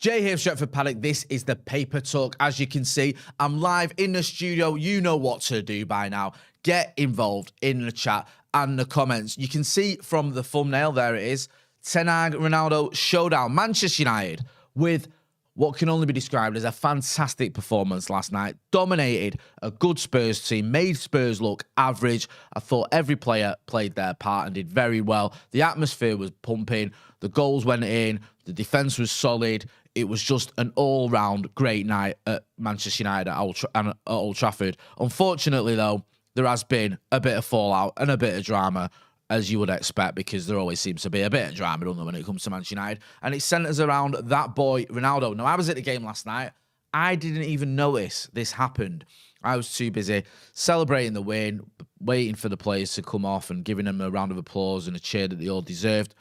Jay here, Stretford Paddock. This is the Paper Talk. As you can see, I'm live in the studio. You know what to do by now. Get involved in the chat and the comments. You can see from the thumbnail, there it is, Ten Hag Ronaldo showdown. Manchester United with what can only be described as a fantastic performance last night. Dominated a good Spurs team, made Spurs look average. I thought every player played their part and did very well. The atmosphere was pumping. The goals went in. The defence was solid. It was just an all-round great night at Manchester United at Old Trafford. Unfortunately, though, there has been a bit of fallout and a bit of drama, as you would expect, because there always seems to be a bit of drama, don't there, when it comes to Manchester United. And it centres around that boy, Ronaldo. Now, I was at the game last night. I didn't even notice this happened. I was too busy celebrating the win, waiting for the players to come off and giving them a round of applause and a cheer that they all deserved.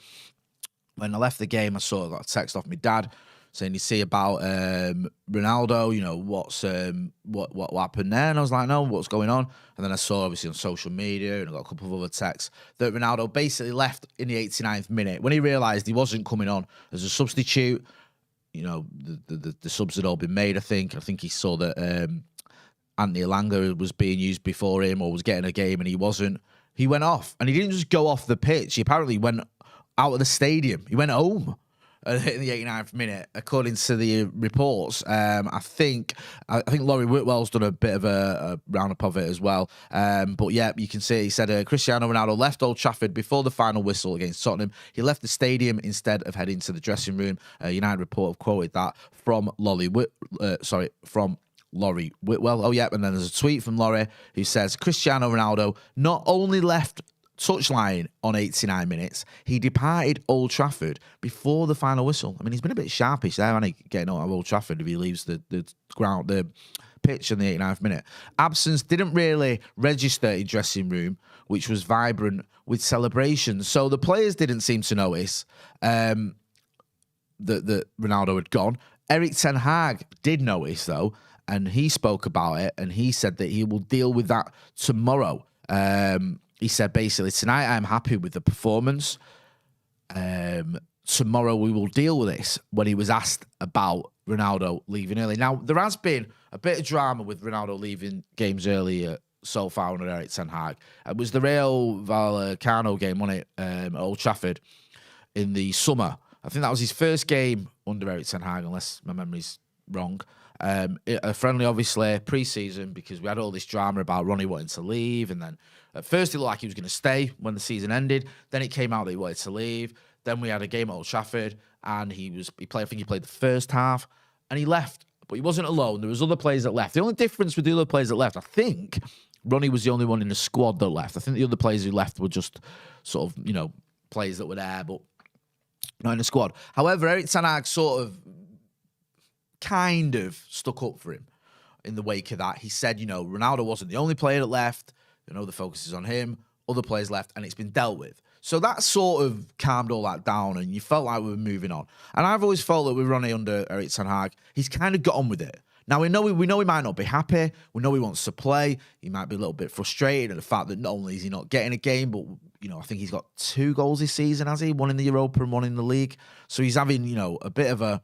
When I left the game, I sort of got a text off my dad saying, you see about Ronaldo, you know, what happened there? And I was like, no, what's going on? And then I saw, obviously, on social media, and I got a couple of other texts, that Ronaldo basically left in the 89th minute when he realised he wasn't coming on as a substitute. You know, the subs had all been made, I think. I think he saw that Anthony Elanga was being used before him or was getting a game and he wasn't. He went off, and he didn't just go off the pitch. He apparently went out of the stadium. He went home in the 89th minute, according to the reports. I think Laurie Whitwell's done a bit of a roundup of it as well. But yeah, you can see he said Cristiano Ronaldo left Old Trafford before the final whistle against Tottenham. He left the stadium instead of heading to the dressing room. United report have quoted that from Laurie Whitwell. Oh yeah, and then there's a tweet from Laurie who says Cristiano Ronaldo not only left touchline on 89 minutes, he departed Old Trafford before the final whistle. I mean, he's been a bit sharpish there, hasn't he, getting out of Old Trafford if he leaves the pitch in the 89th minute. Absence didn't really register in dressing room, which was vibrant with celebrations. So the players didn't seem to notice that Ronaldo had gone. Erik Ten Hag did notice, though, and he spoke about it, and he said that he will deal with that tomorrow. He said, basically, tonight I'm happy with the performance. Tomorrow we will deal with this, when he was asked about Ronaldo leaving early. Now, there has been a bit of drama with Ronaldo leaving games early so far under Erik Ten Hag. It was the Real Vallecano game, wasn't it, at Old Trafford in the summer. I think that was his first game under Erik Ten Hag, unless my memory's wrong. A friendly, obviously, pre-season, because we had all this drama about Ronnie wanting to leave, and then at first it looked like he was going to stay when the season ended. Then it came out that he wanted to leave. Then we had a game at Old Trafford, and he played the first half, and he left. But he wasn't alone. There was other players that left. The only difference with the other players that left, I think Ronnie was the only one in the squad that left. I think the other players who left were just sort of, you know, players that were there, but not in the squad. However, Erik Ten Hag sort of kind of stuck up for him in the wake of that. He said, you know, Ronaldo wasn't the only player that left. You know, the focus is on him. Other players left, and it's been dealt with. So that sort of calmed all that down, and you felt like we were moving on. And I've always felt that with Ronnie under Erik Ten Hag, he's kind of got on with it. Now, we know he might not be happy. We know he wants to play. He might be a little bit frustrated at the fact that not only is he not getting a game, but, you know, I think he's got 2 goals this season, has he? 1 in the Europa and 1 in the league. So he's having, you know, a bit of a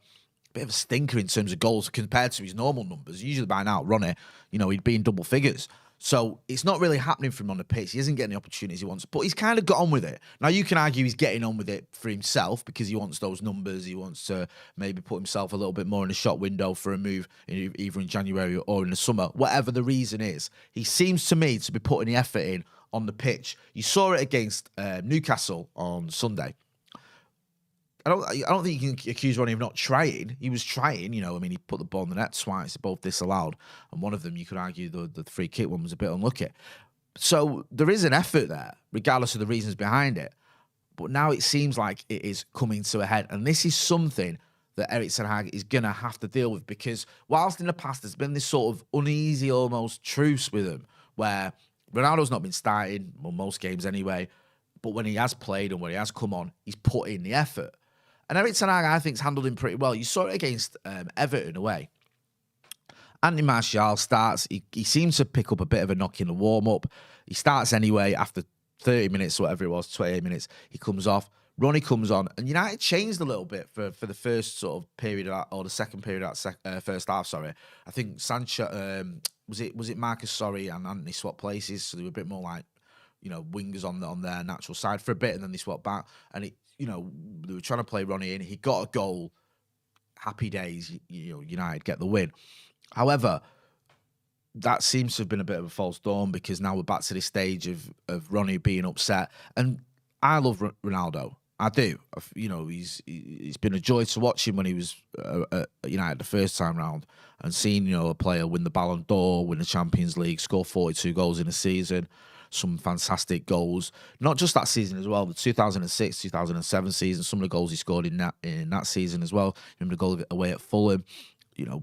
stinker in terms of goals compared to his normal numbers. Usually by now, Ronnie, you know, he'd be in double figures. So it's not really happening for him on the pitch. He isn't getting the opportunities he wants, but he's kind of got on with it. Now, you can argue he's getting on with it for himself because he wants those numbers. He wants to maybe put himself a little bit more in the shot window for a move either in January or in the summer. Whatever the reason is, he seems to me to be putting the effort in on the pitch. You saw it against Newcastle on Sunday. I don't think you can accuse Ronnie of not trying. He was trying, you know. I mean, he put the ball in the net twice, both disallowed. And one of them, you could argue, the free kick one was a bit unlucky. So there is an effort there, regardless of the reasons behind it. But now it seems like it is coming to a head. And this is something that Erik Ten Hag is going to have to deal with, because whilst in the past there's been this sort of uneasy, almost truce with him, where Ronaldo's not been starting, well, most games anyway, but when he has played and when he has come on, he's put in the effort. And Erik Ten Hag, I think, has handled him pretty well. You saw it against Everton away. Anthony Martial starts. He seems to pick up a bit of a knock in the warm-up. He starts anyway after 30 minutes, whatever it was, 28 minutes. He comes off. Ronnie comes on, and United changed a little bit for the first sort of period or the second period of that first half. Sorry, I think Sancho was it Marcus, sorry, and Anthony swapped places, so they were a bit more like wingers on their natural side for a bit, and then they swapped back, and they were trying to play Ronnie in. He got a goal. Happy days, United get the win. However, that seems to have been a bit of a false dawn, because now we're back to this stage of Ronnie being upset, and I love Ronaldo. I do. He's been a joy to watch him when he was at United the first time round, and seeing a player win the Ballon d'Or, win the Champions League, score 42 goals in a season, some fantastic goals. Not just that season as well, the 2006, 2007 season, some of the goals he scored in that season as well. Remember the goal away at Fulham,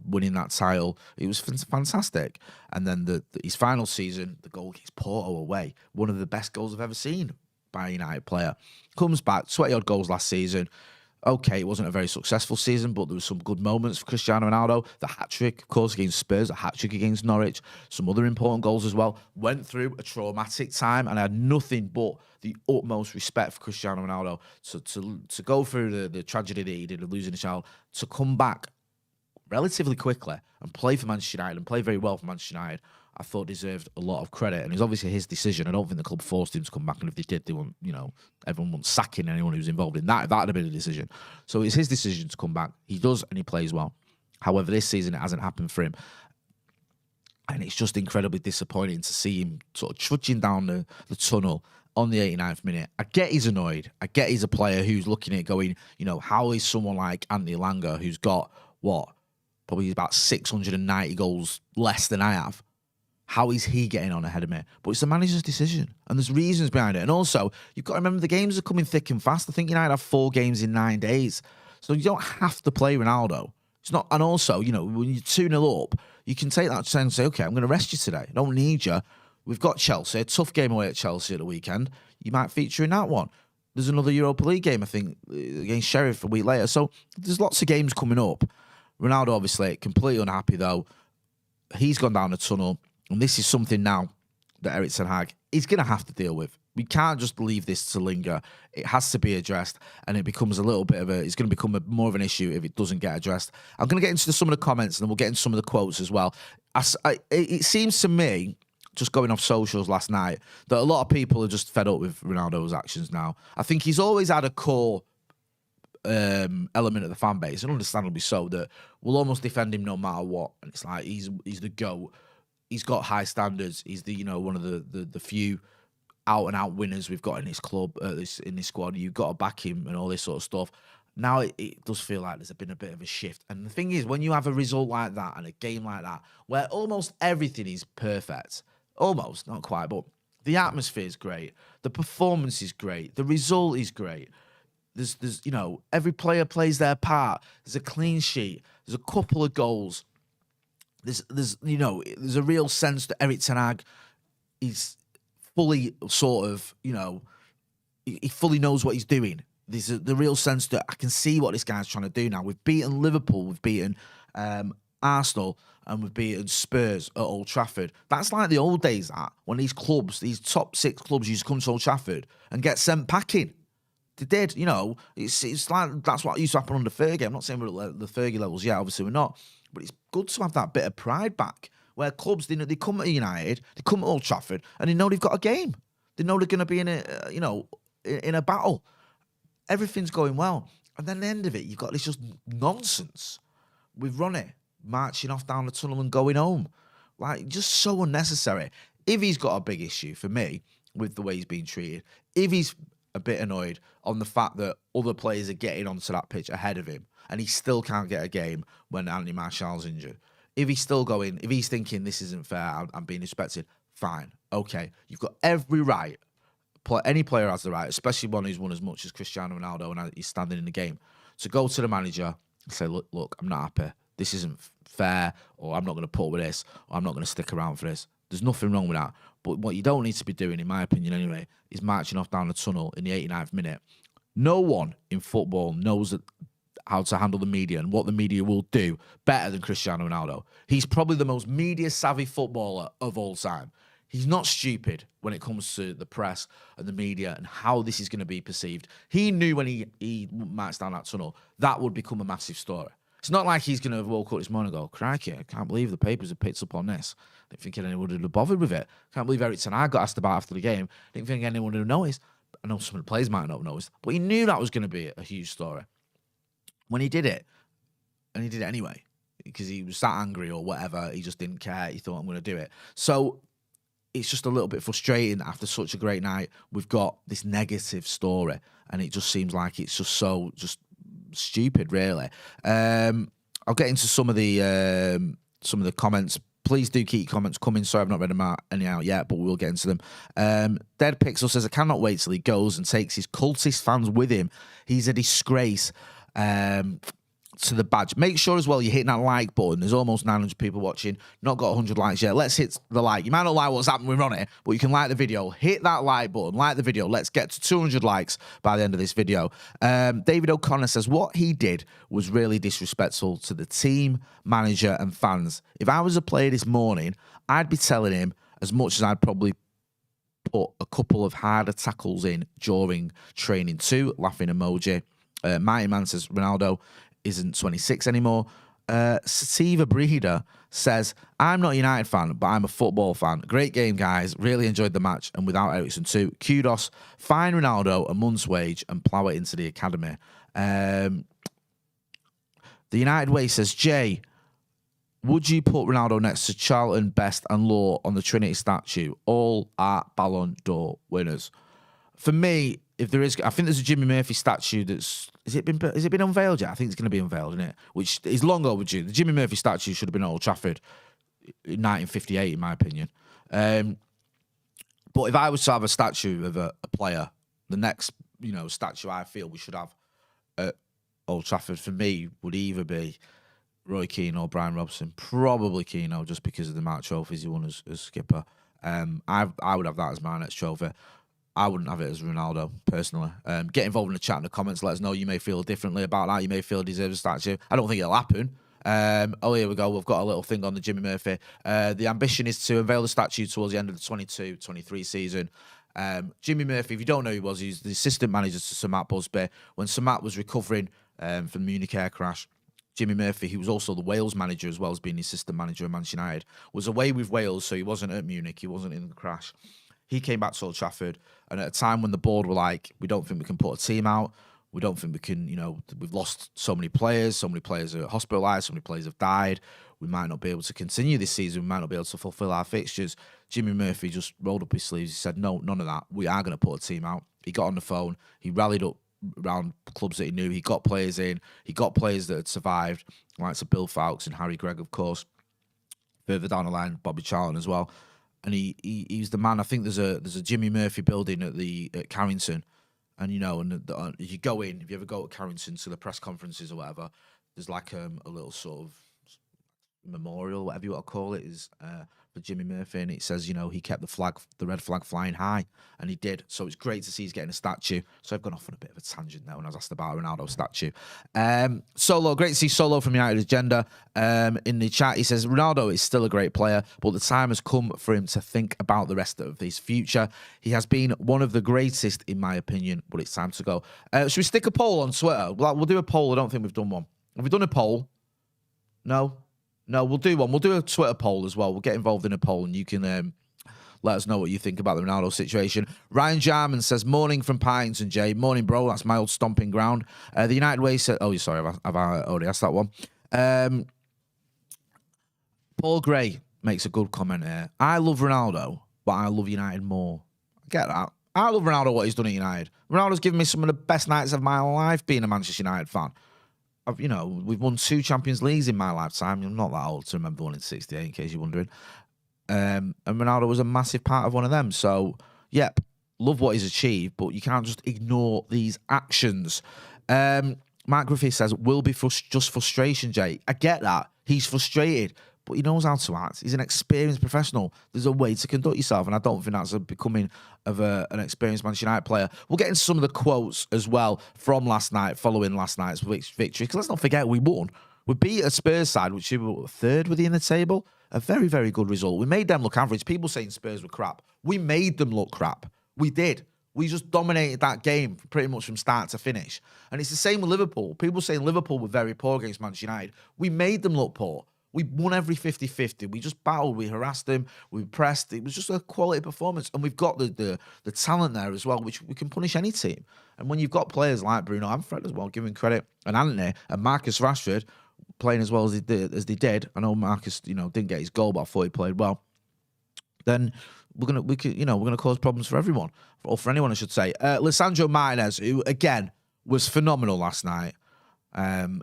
winning that title. It was fantastic. And then his final season, the goal against Porto away, one of the best goals I've ever seen by a United player. Comes back, 20-odd goals last season. Okay, it wasn't a very successful season, but there were some good moments for Cristiano Ronaldo. The hat-trick, of course, against Spurs, a hat-trick against Norwich, some other important goals as well. Went through a traumatic time, and I had nothing but the utmost respect for Cristiano Ronaldo to go through the tragedy that he did of losing a child, to come back relatively quickly and play for Manchester United, and play very well for Manchester United. I thought deserved a lot of credit, and it was obviously his decision. I don't think the club forced him to come back, and if they did, they won't, everyone won't sacking anyone who was involved in that. That'd have been a decision. So it's his decision to come back. He does, and he plays well. However, this season it hasn't happened for him, and it's just incredibly disappointing to see him sort of trudging down the tunnel on the 89th minute. I get he's annoyed. I get he's a player who's looking at it going, how is someone like Anthony Langer, who's got probably about 690 goals less than I have, how is he getting on ahead of me? But it's the manager's decision, and there's reasons behind it. And also, you've got to remember the games are coming thick and fast. I think United have 4 games in 9 days, so you don't have to play Ronaldo. It's not. And also, when you're 2-0 up, you can take that chance and say, okay, I'm going to rest you today. I don't need you. We've got Chelsea, a tough game away at Chelsea at the weekend. You might feature in that one. There's another Europa League game, I think, against Sheriff a week later. So there's lots of games coming up. Ronaldo, obviously, completely unhappy, though. He's gone down the tunnel. And this is something now that Erik ten Hag is going to have to deal with. We can't just leave this to linger. It has to be addressed, and it becomes a little bit of it's going to become more of an issue if it doesn't get addressed. I'm going to get into some of the comments, and then we'll get into some of the quotes as well. It seems to me, just going off socials last night, that a lot of people are just fed up with Ronaldo's actions now. I think he's always had a core element of the fan base, and understandably so, that will almost defend him no matter what. And it's like he's the GOAT. He's got high standards. He's the one of the few out and out winners we've got in this club, in this squad. You've got to back him and all this sort of stuff. Now it does feel like there's been a bit of a shift. And the thing is, when you have a result like that and a game like that, where almost everything is perfect, almost, not quite, but the atmosphere is great, the performance is great, the result is great. There's every player plays their part. There's a clean sheet. There's a couple of goals. There's a real sense that Erik ten Hag is fully sort of, he fully knows what he's doing. There's the real sense that I can see what this guy's trying to do now. We've beaten Liverpool, we've beaten Arsenal, and we've beaten Spurs at Old Trafford. That's like the old days, when these clubs, these top 6 clubs, used to come to Old Trafford and get sent packing. They did, it's like that's what used to happen under Fergie. I'm not saying we're at the Fergie levels yet, obviously we're not. But it's good to have that bit of pride back, where clubs, they come to United, they come to Old Trafford, and they know they've got a game. They know they're going to be in a battle. Everything's going well, and then at the end of it, you've got this just nonsense with Ronnie marching off down the tunnel and going home, like just so unnecessary. If he's got a big issue for me with the way he's being treated, if he's a bit annoyed on the fact that other players are getting onto that pitch ahead of him, and he still can't get a game when Anthony Martial's injured. If he's thinking this isn't fair, I'm being respected, fine, okay. You've got every right. Any player has the right, especially one who's won as much as Cristiano Ronaldo and he's standing in the game, to go to the manager and say, look, I'm not happy. This isn't fair, or I'm not going to put up with this, or I'm not going to stick around for this. There's nothing wrong with that. But what you don't need to be doing, in my opinion anyway, is marching off down the tunnel in the 89th minute. No one in football knows how to handle the media and what the media will do better than Cristiano Ronaldo. He's probably the most media-savvy footballer of all time. He's not stupid when it comes to the press and the media and how this is going to be perceived. He knew when he marched down that tunnel, that would become a massive story. It's not like he's going to woke up this morning and go, crikey, I can't believe the papers have picked up on this. I didn't think anyone would have bothered with it. Can't believe Eric Ten Hag got asked about after the game. Didn't think anyone would have noticed. I know some of the players might not have noticed, but he knew that was going to be a huge story. When he did it, and he did it anyway, because he was that angry or whatever, he just didn't care. He thought, I'm going to do it. So it's just a little bit frustrating that after such a great night, we've got this negative story, and it just seems like it's just so stupid, really. I'll get into some of the comments. Please do keep comments coming. Sorry, I've not read them any out yet, but we'll get into them. Dead Pixel says, I cannot wait till he goes and takes his cultist fans with him. He's a disgrace. To the badge. Make sure as well you're hitting that like button. There's almost 900 people watching. Not got 100 likes yet. Let's hit the like. You might not like what's happening with Ronnie, but you can like the video. Hit that like button. Like the video. Let's get to 200 likes by the end of this video. David O'Connor says, what he did was really disrespectful to the team, manager, and fans. If I was a player this morning, I'd be telling him as much as I'd probably put a couple of harder tackles in during training too. Laughing emoji. Mighty Man says, Ronaldo isn't 26 anymore. Sativa Breeder says, I'm not a United fan, but I'm a football fan. Great game, guys. Really enjoyed the match. And without Eriksen too, kudos. Fine Ronaldo a month's wage and plough it into the academy. The United Way says, Jay, would you put Ronaldo next to Charlton, Best and Law on the Trinity statue? All are Ballon d'Or winners. For me, if there is, I think there's a Jimmy Murphy statue that's, has it been unveiled yet? I think it's going to be unveiled, isn't it? Which is long overdue. The Jimmy Murphy statue should have been at Old Trafford in 1958, in my opinion. But if I was to have a statue of a player, the next, statue I feel we should have at Old Trafford for me would either be Roy Keane or Brian Robson. Probably Keane, just because of the amount of trophies he won as skipper. I would have that as my next trophy. I wouldn't have it as Ronaldo, personally. Get involved in the chat in the comments. Let us know. You may feel differently about that. You may feel it deserves a statue. I don't think it'll happen. Here we go. We've got a little thing on the Jimmy Murphy. The ambition is to unveil the statue towards the end of the 22-23 season. Jimmy Murphy, if you don't know who he was, he's the assistant manager to Sir Matt Busby. When Sir Matt was recovering from the Munich air crash, Jimmy Murphy, who was also the Wales manager as well as being the assistant manager of Manchester United, was away with Wales, so he wasn't at Munich. He wasn't in the crash. He came back to Old Trafford, and at a time when the board were like, we don't think we can put a team out, we don't think we can, we've lost so many players are hospitalised, so many players have died, we might not be able to continue this season, we might not be able to fulfil our fixtures. Jimmy Murphy just rolled up his sleeves, he said, no, none of that, we are going to put a team out. He got on the phone, he rallied up around clubs that he knew, he got players in, he got players that had survived, like Bill Fowkes and Harry Gregg, of course, further down the line, Bobby Charlton as well. And he's the man. I think there's a Jimmy Murphy building at Carrington, and if you go in, if you ever go to Carrington to the press conferences or whatever, there's like a little sort of memorial, whatever you want to call it, is for Jimmy Murphy, and it says he kept the red flag flying high, and he did. So it's great to see he's getting a statue. So I've gone off on a bit of a tangent there when I was asked about a Ronaldo statue. Solo, great to see Solo from United Agenda in the chat. He says Ronaldo is still a great player, but the time has come for him to think about the rest of his future. He has been one of the greatest in my opinion, but it's time to go. Should we stick a poll on Twitter? We'll do a poll. I don't think we've done one. Have we done a poll? No, we'll do one. We'll do a Twitter poll as well. We'll get involved in a poll, and you can let us know what you think about the Ronaldo situation. Ryan Jarman says, morning from Pines and Jay. Morning, bro. That's my old stomping ground. The United Way said, oh, sorry, have I already asked that one? Paul Gray makes a good comment here. I love Ronaldo, but I love United more. I get that. I love Ronaldo, what he's done at United. Ronaldo's given me some of the best nights of my life being a Manchester United fan. We've won 2 Champions Leagues in my lifetime. I'm not that old to remember one in 68, in case you're wondering. And Ronaldo was a massive part of one of them. So, yep, love what he's achieved, but you can't just ignore these actions. Mark Griffith says, will be just frustration, Jay. I get that. He's frustrated, but he knows how to act. He's an experienced professional. There's a way to conduct yourself, and I don't think that's a becoming of an experienced Manchester United player. We'll get into some of the quotes as well from last night, following last night's victory, because let's not forget we won. We beat a Spurs side, which we were third in the table a very, very good result. We made them look average. People saying Spurs were crap. We made them look crap. We did. We just dominated that game pretty much from start to finish. And it's the same with Liverpool. People saying Liverpool were very poor against Manchester United. We made them look poor. We won every 50-50. We just battled. We harassed them. We pressed. It was just a quality performance. And we've got the talent there as well, which we can punish any team. And when you've got players like Bruno and Fred as well, giving credit, and Anthony and Marcus Rashford playing as well as they did. I know Marcus, didn't get his goal, but I thought he played well. Then we're gonna cause problems for everyone, or for anyone, I should say. Lisandro Martinez, who again was phenomenal last night.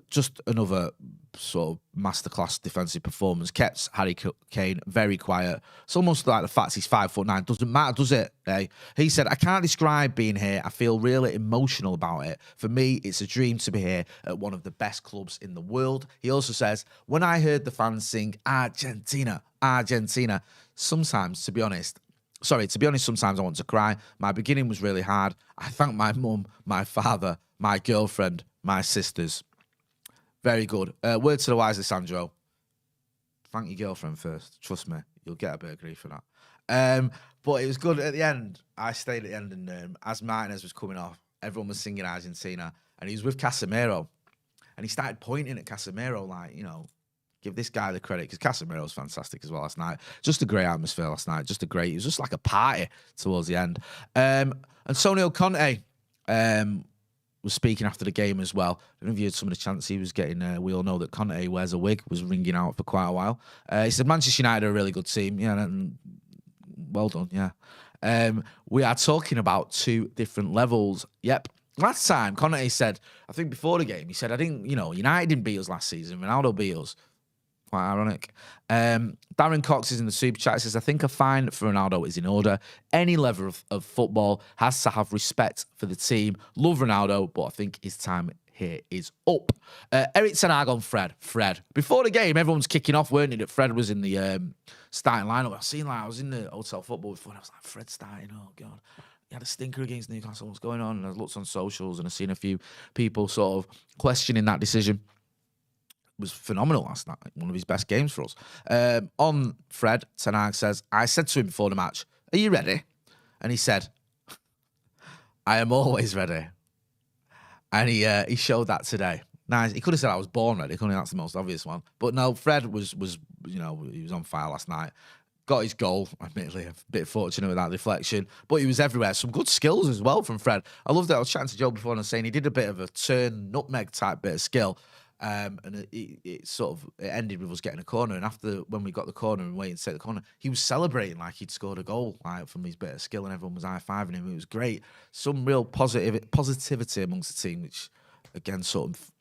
Just another sort of masterclass defensive performance. Kept Harry Kane very quiet. It's almost like the fact he's 5'9" doesn't matter, does it? Eh? He said, "I can't describe being here. I feel really emotional about it. For me, it's a dream to be here at one of the best clubs in the world." He also says, "When I heard the fans sing Argentina, Argentina, sometimes I want to cry. My beginning was really hard. I thank my mum, my father, my girlfriend, my sisters." Very good. Word to the wise, Lisandro. Thank your girlfriend first. Trust me, you'll get a bit of grief for that. But it was good at the end. I stayed at the end, and as Martinez was coming off, everyone was singing Argentina, and he was with Casemiro, and he started pointing at Casemiro like, give this guy the credit, because Casemiro's fantastic as well last night. Just a great atmosphere last night. It was just like a party towards the end. Antonio Conte was speaking after the game as well. I don't know if you heard some of the chants he was getting. We all know that Conte wears a wig, was ringing out for quite a while. He said Manchester United are a really good team. Yeah, well done, yeah. We are talking about two different levels. Yep. Last time, Conte said, I think before the game, he said, United didn't beat us last season. Ronaldo beat us. Quite ironic. Darren Cox is in the super chat. He says, "I think a fine for Ronaldo is in order. Any level of football has to have respect for the team. Love Ronaldo, but I think his time here is up." Eric Ten Hag on Fred. Before the game, everyone's kicking off, weren't it? That Fred was in the starting lineup. I was in the hotel football before, and I was like, Fred starting, oh God. He had a stinker against Newcastle. What's going on? And I looked on socials, and I've seen a few people sort of questioning that decision. Was phenomenal last night, one of his best games for us. On Fred, Ten Hag says, "I said to him before the match, 'Are you ready?' And he said, 'I am always ready.'" And he showed that today. Nice. He could have said, "I was born ready." Couldn't he? That's the most obvious one. But no, Fred was he was on fire last night. Got his goal, admittedly, a bit fortunate with that deflection, but he was everywhere. Some good skills as well from Fred. I loved it. I was chatting to Joe before and I was saying he did a bit of a turn nutmeg type bit of skill. And it ended with us getting a corner. And when we got the corner and waiting to take the corner, he was celebrating like he'd scored a goal, like from his bit of skill, and everyone was high-fiving him. It was great. Some real positivity amongst the team, which again sort of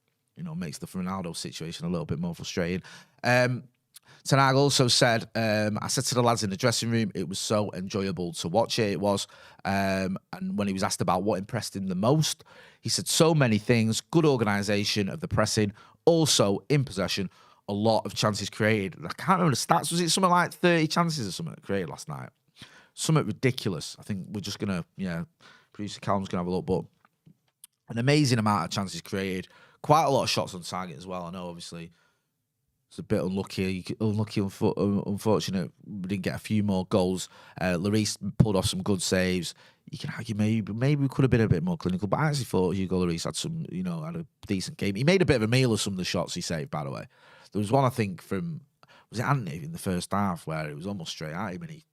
makes the Ronaldo situation a little bit more frustrating. Ten Hag also said, "I said to the lads in the dressing room, it was so enjoyable to watch it. It was." And when he was asked about what impressed him the most, he said so many things. Good organisation of the pressing, also in possession, a lot of chances created. I can't remember the stats. Was it something like 30 chances or something created last night? Something ridiculous. I think we're just going to, producer Callum's going to have a look, but an amazing amount of chances created. Quite a lot of shots on target as well. I know, obviously, it's a bit unfortunate. We didn't get a few more goals. Lloris pulled off some good saves. You can argue maybe we could have been a bit more clinical, but I actually thought Hugo Lloris had a decent game. He made a bit of a meal of some of the shots he saved, by the way. There was one, I think, was it Anthony in the first half, where it was almost straight at him and he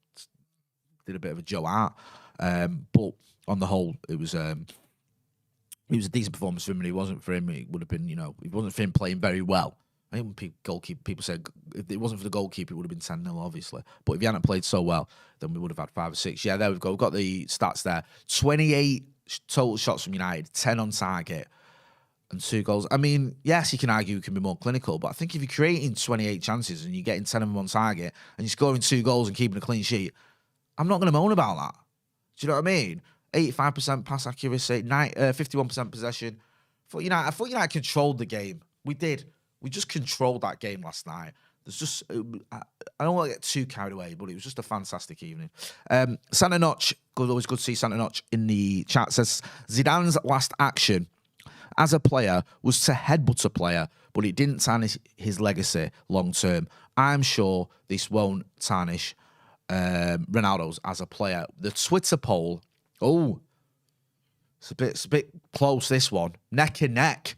did a bit of a Joe Hart. But on the whole, it was a decent performance for him, and it wasn't for him. It would have been, it wasn't for him playing very well. I think people said if it wasn't for the goalkeeper, it would have been 10-0, obviously. But if he hadn't played so well, then we would have had 5 or 6. Yeah, there we go. We've got the stats there. 28 total shots from United, 10 on target, and 2 goals. I mean, yes, you can argue you can be more clinical, but I think if you're creating 28 chances and you're getting 10 of them on target and you're scoring 2 goals and keeping a clean sheet, I'm not going to moan about that. Do you know what I mean? 85% pass accuracy, 51% possession. I thought United controlled the game. We did. We just controlled that game last night. I don't want to get too carried away, but it was just a fantastic evening. Santa Notch, always good to see Santa Notch in the chat, says Zidane's last action as a player was to headbutt a player, but it didn't tarnish his legacy long term. I'm sure this won't tarnish Ronaldo's as a player. The Twitter poll, it's a bit close, this one. Neck and neck.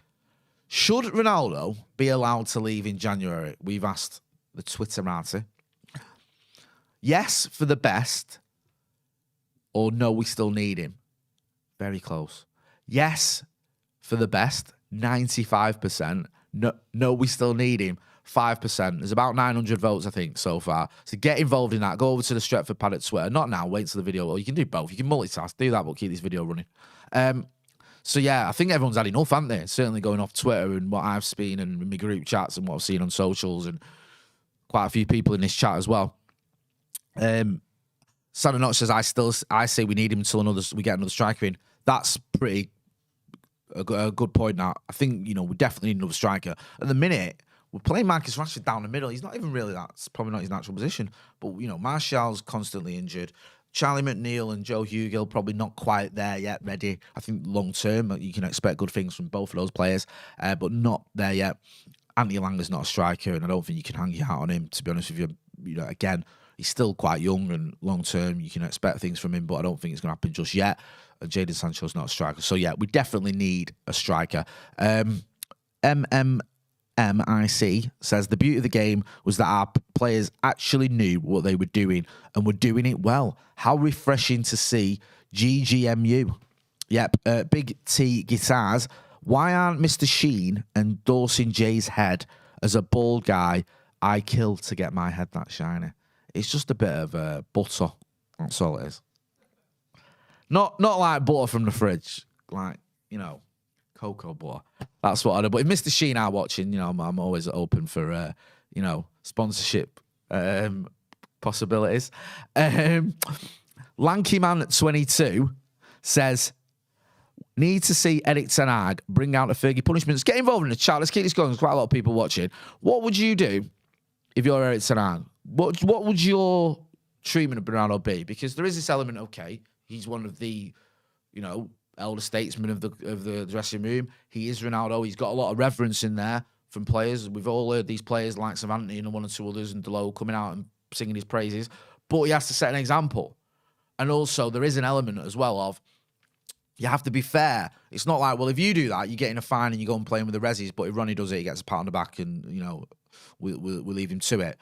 Should Ronaldo be allowed to leave in January? We've asked the Twitterati. Yes, for the best, or no, we still need him. Very close. Yes, for the best, 95%. No, we still need him, 5%. There's about 900 votes, I think, so far. So get involved in that. Go over to the Stretford Paddock Twitter. Not now, wait till the video. Or you can do both. You can multitask. Do that, but keep this video running. So, yeah, I think everyone's had enough, haven't they? Certainly going off Twitter and what I've seen and my group chats and what I've seen on socials and quite a few people in this chat as well. Santa Notch says, I say we need him until we get another striker in. That's pretty a good point now. I think, we definitely need another striker. At the minute, we're playing Marcus Rashford down the middle. He's not even really that's probably not his natural position. But, Martial's constantly injured. Charlie McNeil and Joe Hugill probably not quite there yet, ready. I think long term, you can expect good things from both of those players, but not there yet. Anthony Langer's not a striker, and I don't think you can hang your hat on him, to be honest with you. Again, he's still quite young, and long term, you can expect things from him, but I don't think it's going to happen just yet. Jadon Sancho's not a striker. So, yeah, we definitely need a striker. MMMIC says, the beauty of the game was that our players actually knew what they were doing and were doing it well. How refreshing to see. GGMU. Yep, Big T Guitars. Why aren't Mr. Sheen endorsing Jay's head as a bald guy? I kill to get my head that shiny. It's just a bit of butter. That's all it is. Not like butter from the fridge. Like, cocoa butter. That's what I do. But if Mr. Sheen are watching, I'm always open for, sponsorship possibilities. Lanky Man 22 says, need to see Erik ten Hag bring out a Fergie punishment. Get involved in the chat. Let's keep this going. There's quite a lot of people watching. What would you do if you're Erik ten Hag? What would your treatment of Ronaldo be? Because there is this element, okay, he's one of the, elder statesmen of the dressing room. He is Ronaldo. He's got a lot of reverence in there from players. We've all heard these players like Anthony and one or two others and Delo coming out and singing his praises. But he has to set an example. And also there is an element as well of you have to be fair. It's not like, well, if you do that, you're getting a fine and you go and play with the resis. But if Ronnie does it, he gets a pat on the back and, we'll leave him to it.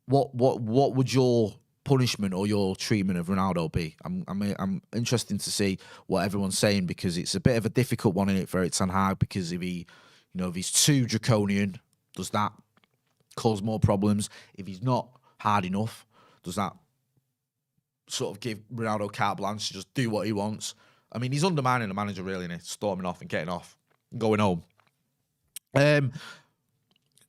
What would your punishment or your treatment of Ronaldo be? I'm interested to see what everyone's saying, because it's a bit of a difficult one in it for Erik ten Hag, because if he's too draconian, does that cause more problems? If he's not hard enough, does that sort of give Ronaldo carte blanche to just do what he wants? I mean, he's undermining the manager, really, and he's storming off and getting off and going home.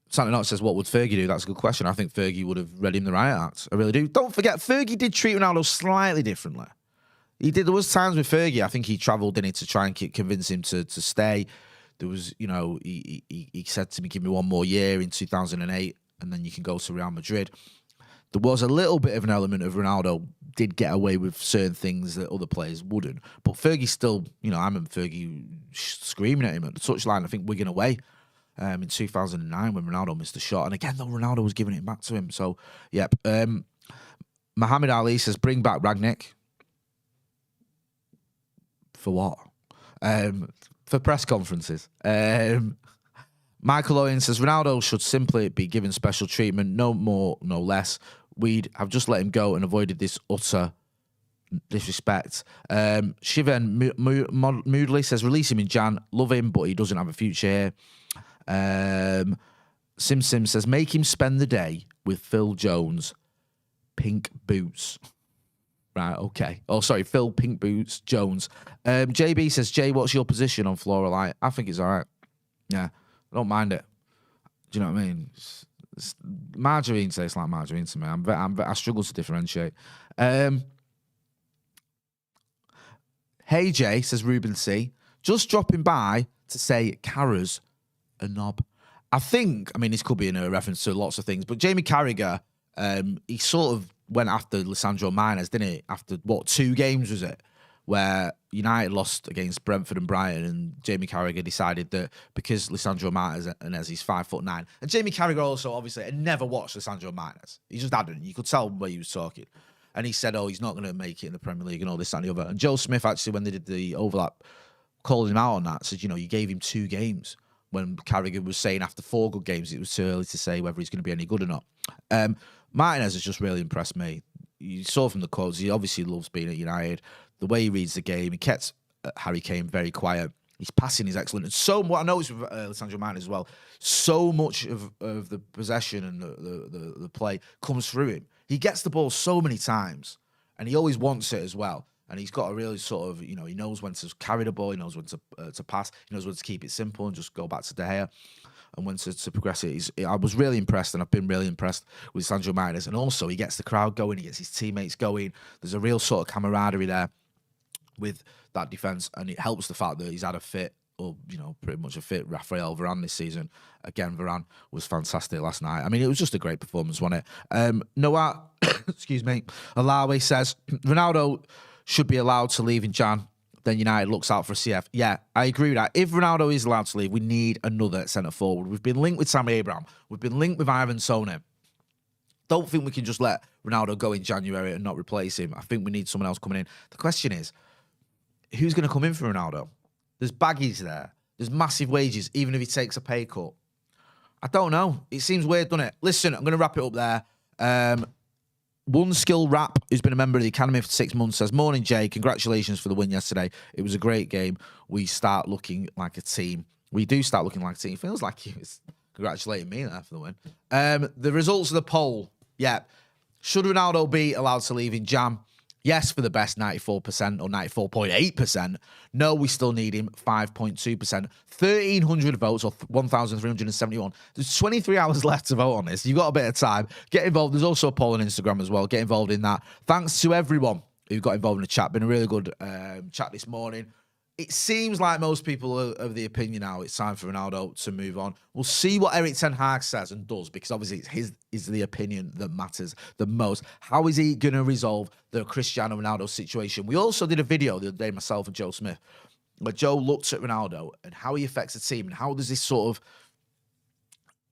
Santa Not says, what would Fergie do? That's a good question. I think Fergie would have read him the riot act. I really do. Don't forget, Fergie did treat Ronaldo slightly differently. He did. There was times with Fergie, I think he travelled in it to try and convince him to stay. There was, he said to me, give me one more year in 2008, and then you can go to Real Madrid. There was a little bit of an element of Ronaldo did get away with certain things that other players wouldn't. But Fergie still, I remember Fergie screaming at him at the touchline, I think Wigan away. In 2009 when Ronaldo missed a shot. And again, though, Ronaldo was giving it back to him. So, yep. Muhammad Ali says, bring back Ragnick. For what? For press conferences. Michael Owen says, Ronaldo should simply be given special treatment. No more, no less. We'd have just let him go and avoided this utter disrespect. Shivan Moodley says, release him in Jan. Love him, but he doesn't have a future here. Sim says, make him spend the day with Phil Jones, pink boots. Right, okay. Oh, sorry, Phil Pink Boots Jones. JB says, Jay, what's your position on Floralite? I think it's all right. Yeah, I don't mind it. Do you know what I mean? It's margarine tastes like margarine to me. I struggle to differentiate. Hey Jay, says Ruben C. Just dropping by to say Carragher's a knob. I mean, this could be in a reference to lots of things, but Jamie Carragher, he sort of went after Lisandro Martinez, didn't he? After, 2 games was it? where United lost against Brentford and Brighton, and Jamie Carragher decided that because Lisandro Martinez is 5'9", and Jamie Carragher also obviously had never watched Lisandro Martinez. He just hadn't. You could tell where he was talking. And he said, oh, he's not going to make it in the Premier League and all this, that, and the other. And Joe Smith, actually, when they did the overlap, called him out on that, said, you gave him 2 games. When Carragher was saying after 4 good games, it was too early to say whether he's going to be any good or not. Martinez has just really impressed me. You saw from the quotes, he obviously loves being at United. The way he reads the game, he kept Harry Kane very quiet. His passing is excellent. And what I noticed with Lisandro Martinez as well, so much of the possession and the play comes through him. He gets the ball so many times, and he always wants it as well. And he's got a really sort of, he knows when to carry the ball, he knows when to pass, he knows when to keep it simple and just go back to De Gea, and when to progress it. I was really impressed, and I've been really impressed with Sandro Martinez. And also, he gets the crowd going, he gets his teammates going. There's a real sort of camaraderie there with that defence, and it helps the fact that he's had a fit, or pretty much a fit Raphael Varane this season. Again, Varane was fantastic last night. I mean, it was just a great performance, wasn't it? Noah, excuse me, Alawi says, Ronaldo should be allowed to leave in Jan, then United looks out for a CF. Yeah, I agree with that. If Ronaldo is allowed to leave, we need another centre-forward. We've been linked with Sam Abraham. We've been linked with Ivan Toney. Don't think we can just let Ronaldo go in January and not replace him. I think we need someone else coming in. The question is, who's going to come in for Ronaldo? There's baggies there. There's massive wages, even if he takes a pay cut. I don't know. It seems weird, doesn't it? Listen, I'm going to wrap it up there. One Skill Rap, who's been a member of the Academy for 6 months, says, morning, Jay. Congratulations for the win yesterday. It was a great game. We start looking like a team. We do start looking like a team. It feels like he was congratulating me there for the win. The results of the poll. Yeah. Should Ronaldo be allowed to leave in Jam? Yes, for the best, 94% or 94.8%. No, we still need him, 5.2%. 1,300 votes, or 1,371. There's 23 hours left to vote on this. You've got a bit of time. Get involved. There's also a poll on Instagram as well. Get involved in that. Thanks to everyone who got involved in the chat. Been a really good chat this morning. It seems like most people are of the opinion now it's time for Ronaldo to move on. We'll see what Erik ten Hag says and does, because obviously it's his is the opinion that matters the most. How is he going to resolve the Cristiano Ronaldo situation? We also did a video the other day, myself and Joe Smith, where Joe looked at Ronaldo and how he affects the team and how there's this sort of,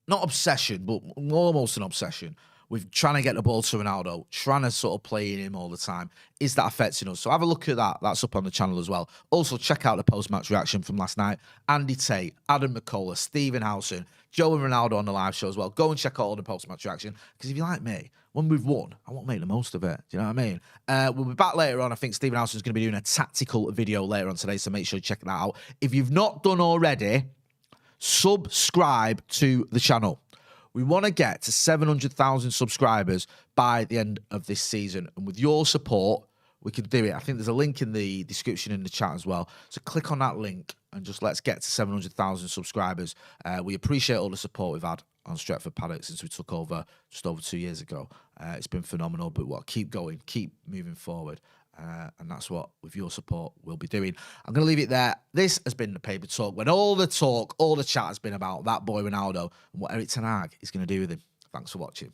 not obsession, but almost an obsession with trying to get the ball to Ronaldo, trying to sort of play in him all the time. Is that affecting us? So have a look at that. That's up on the channel as well. Also, check out the post-match reaction from last night. Andy Tate, Adam McCullough, Stephen Howson, Joe and Ronaldo on the live show as well. Go and check out all the post-match reaction, because if you're like me, when we've won, I want to make the most of it. Do you know what I mean? We'll be back later on. I think Stephen Howson's going to be doing a tactical video later on today, so make sure you check that out. If you've not done already, subscribe to the channel. We want to get to 700,000 subscribers by the end of this season. And with your support, we can do it. I think there's a link in the description in the chat as well. So click on that link and just let's get to 700,000 subscribers. We appreciate all the support we've had on Stretford Paddock since we took over just over 2 years ago. It's been phenomenal, but keep going, keep moving forward. And that's what, with your support, we'll be doing. I'm going to leave it there. This has been the Paper Talk, when all the talk, all the chat has been about that boy Ronaldo and what Erik ten Hag is going to do with him. Thanks for watching.